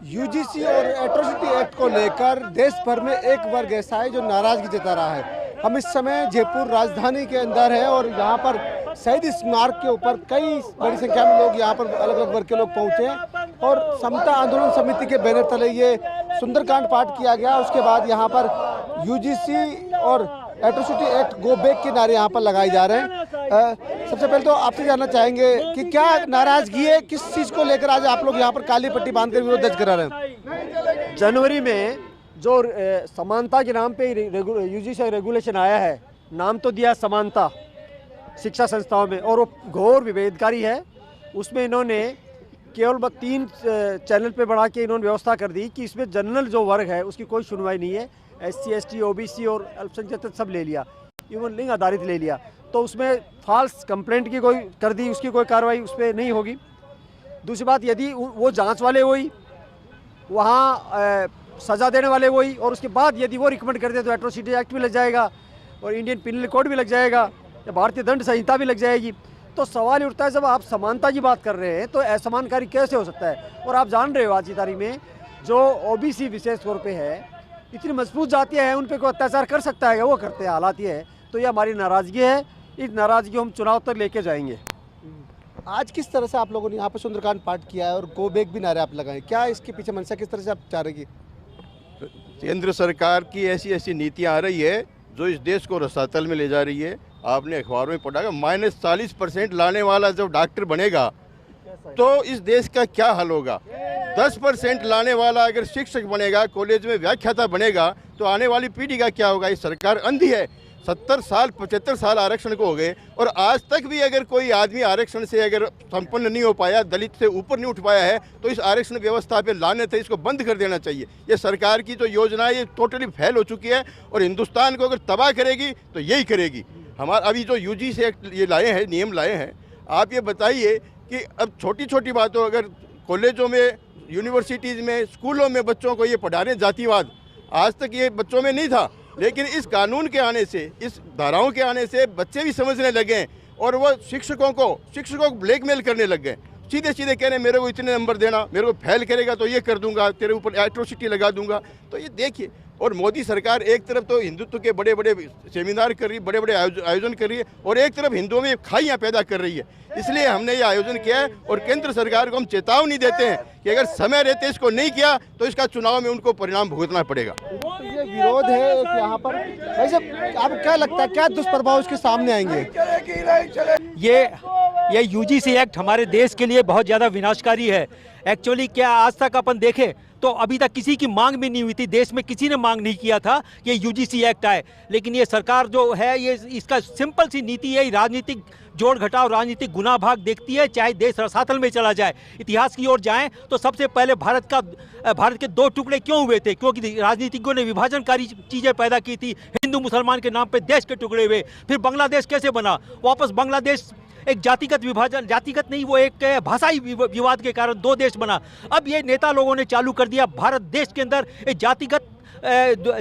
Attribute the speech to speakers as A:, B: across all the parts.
A: UGC और atrocity act को लेकर देश भर में एक वर्ग ऐसा है जो नाराजगी जता रहा है। हम इस समय जयपुर राजधानी के अंदर हैं और यहाँ पर शहीद स्मारक के ऊपर कई बड़ी संख्या में लोग यहाँ पर अलग अलग वर्ग के लोग पहुँचे हैं और समता आंदोलन समिति के बैनर तले ये सुंदरकांड पाठ किया गया। उसके बाद यहाँ पर यूजीसी और एट्रोसिटी एक्ट गो बैक के नारे यहाँ पर लगाए जा रहे हैं। सबसे पहले तो आपसे जानना चाहेंगे कि क्या नाराजगी है, किस चीज़ को लेकर आज आप लोग यहाँ पर काली पट्टी बांधकर विरोध दर्ज करा रहे हैं?
B: जनवरी में जो समानता के नाम पे यूजीसी रेगुलेशन आया है, नाम तो दिया समानता शिक्षा संस्थाओं में, और वो घोर विभेदकारी है। उसमें इन्होंने केवल 3 चैनल पे बढ़ा के इन्होंने व्यवस्था कर दी कि इसमें जनरल जो वर्ग है उसकी कोई सुनवाई नहीं है। SC ST OBC और अल्पसंख्यक सब ले लिया, इवन लिंग आधारित ले लिया। तो उसमें फॉल्स कंप्लेंट की कोई कर दी, उसकी कोई कार्रवाई उस पर नहीं होगी। दूसरी बात, यदि वो जांच वाले वही, वहाँ सज़ा देने वाले वही, और उसके बाद यदि वो रिकमेंड कर दे तो एट्रोसिटी एक्ट भी लग जाएगा और इंडियन पिनल कोड भी लग जाएगा या भारतीय दंड संहिता भी लग जाएगी। तो सवाल उठता है, जब आप समानता की बात कर रहे हैं तो असमानकारी कैसे हो सकता है? और आप जान रहे हो आज की तारीख में जो OBC विशेष तौर पे है, इतनी मजबूत जातियाँ हैं, उन पर कोई अत्याचार कर सकता है, वो करते हैं, हालात ये है। तो ये हमारी नाराज़गी है, इस नाराज़गी को हम चुनाव तक लेके जाएंगे।
A: आज किस तरह से आप लोगों ने यहाँ पर सुंदरकांड पाठ किया है और गो बैक भी नारे आप लगाए, क्या इसके पीछे मंशा किस तरह से आप चाह रहे हैं?
C: केंद्र सरकार की ऐसी नीतियाँ आ रही है जो इस देश को रसातल में ले जा रही है। आपने अखबारों में पढ़ा -40% लाने वाला जब डॉक्टर बनेगा तो इस देश का क्या हाल होगा। 10% लाने वाला अगर शिक्षक बनेगा, कॉलेज में व्याख्याता बनेगा, तो आने वाली पीढ़ी का क्या होगा। ये सरकार अंधी है। 70 साल 75 साल आरक्षण को हो गए और आज तक भी अगर कोई आदमी आरक्षण से अगर संपन्न नहीं हो पाया, दलित से ऊपर नहीं उठ पाया है, तो इस आरक्षण व्यवस्था पे लानत है, इसको बंद कर देना चाहिए। ये सरकार की जो योजना है ये टोटली फेल हो चुकी है और हिंदुस्तान को अगर तबाह करेगी तो यही करेगी। हमारा अभी जो यूजीसी एक्ट ये लाए हैं, नियम लाए हैं, आप ये बताइए कि अब छोटी छोटी बातों, अगर कॉलेजों में, यूनिवर्सिटीज़ में, स्कूलों में बच्चों को ये पढ़ा रहे जातिवाद, आज तक ये बच्चों में नहीं था, लेकिन इस कानून के आने से, इस धाराओं के आने से बच्चे भी समझने लगे और वो शिक्षकों को ब्लैकमेल करने लग गए। सीधे सीधे कह रहे मेरे को इतने नंबर देना, मेरे को फेल करेगा तो ये कर दूंगा, तेरे ऊपर एट्रोसिटी लगा दूंगा। तो ये देखिए, और मोदी सरकार एक तरफ तो हिंदुत्व के बड़े बड़े सेमिनार कर रही है, बड़े बड़े आयोजन कर रही है, और एक तरफ हिंदुओं में खाइयाँ पैदा कर रही है। इसलिए हमने ये आयोजन किया है और केंद्र सरकार को हम चेतावनी देते हैं कि अगर समय रहते इसको नहीं किया तो इसका चुनाव में उनको परिणाम भुगतना पड़ेगा।
A: तो ये विरोध है यहाँ पर, वैसे आपको क्या लगता है, क्या दुष्प्रभाव इसके सामने आएंगे?
D: ये यूजीसी एक्ट हमारे देश के लिए बहुत ज़्यादा विनाशकारी है। एक्चुअली क्या आज तक अपन देखें तो अभी तक किसी की मांग भी नहीं हुई थी, देश में किसी ने मांग नहीं किया था कि यूजीसी एक्ट आए, लेकिन ये सरकार जो है ये इसका सिंपल सी नीति है, राजनीतिक जोड़ घटाव, राजनीतिक गुना भाग देखती है, चाहे देश रसातल में चला जाए। इतिहास की ओर जाएं तो सबसे पहले भारत के 2 टुकड़े क्यों हुए थे? क्योंकि राजनीतिकों ने विभाजनकारी चीज़ें पैदा की थी, हिंदू मुसलमान के नाम पे देश के टुकड़े हुए। फिर बांग्लादेश कैसे बना? वापस बांग्लादेश एक जातिगत विभाजन, जातिगत नहीं, वो एक भाषाई विवाद के कारण 2 देश बना। अब ये नेता लोगों ने चालू कर दिया भारत देश के अंदर एक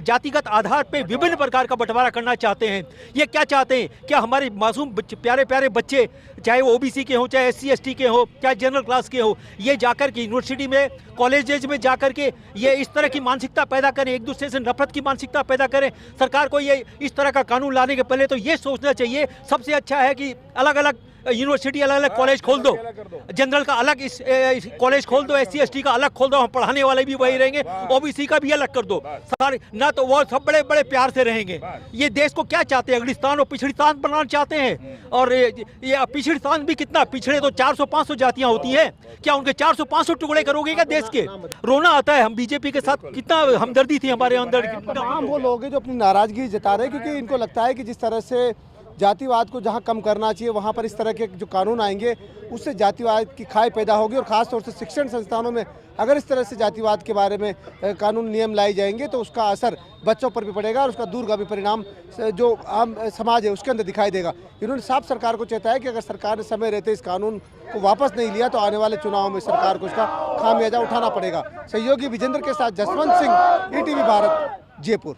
D: जातिगत आधार पे विभिन्न प्रकार का बंटवारा करना चाहते हैं। ये क्या चाहते हैं? क्या हमारे मासूम प्यारे प्यारे बच्चे, चाहे वो OBC के हों, चाहे SC ST के हों, चाहे जनरल क्लास के हों, ये जाकर के यूनिवर्सिटी में, कॉलेजेज में जाकर के ये इस तरह की मानसिकता पैदा करें, एक दूसरे से नफरत की मानसिकता पैदा करें? सरकार को ये इस तरह का कानून लाने के पहले तो ये सोचना चाहिए, सबसे अच्छा है कि अलग अलग यूनिवर्सिटी, अलग अलग कॉलेज खोल दो, जनरल का अलग इस कॉलेज खोल दो, SC ST का अलग खोल दो, हम पढ़ाने वाले भी वही रहेंगे, OBC का भी अलग कर दो सारे, ना तो वो सब बड़े बड़े प्यार से रहेंगे। ये देश को क्या चाहते हैं? अगलिस्तान और पिछड़िस्तान बनाना चाहते हैं। और ये पिछड़िस्तान भी कितना पिछड़े, तो 400-500 जातियां होती हैं, क्या उनके 400-500 टुकड़े करोगे क्या देश के? रोना आता है। हम बीजेपी के साथ कितना हमदर्दी थी हमारे अंदर।
A: तमाम वो लोग हैं जो अपनी नाराजगी जता रहे हैं क्योंकि इनको लगता है कि जिस तरह से जातिवाद को जहां कम करना चाहिए वहां पर इस तरह के जो कानून आएंगे उससे जातिवाद की खाई पैदा होगी और ख़ास तौर से शिक्षण संस्थानों में अगर इस तरह से जातिवाद के बारे में कानून नियम लाए जाएंगे तो उसका असर बच्चों पर भी पड़ेगा और उसका दूरगामी परिणाम जो आम समाज है उसके अंदर दिखाई देगा। इन्होंने साफ सरकार को चेताया कि अगर सरकार ने समय रहते इस कानून को वापस नहीं लिया तो आने वाले चुनाव में सरकार को उसका खामियाजा उठाना पड़ेगा। सहयोगी विजेंद्र के साथ जसवंत सिंह, ETV भारत। जयपुर।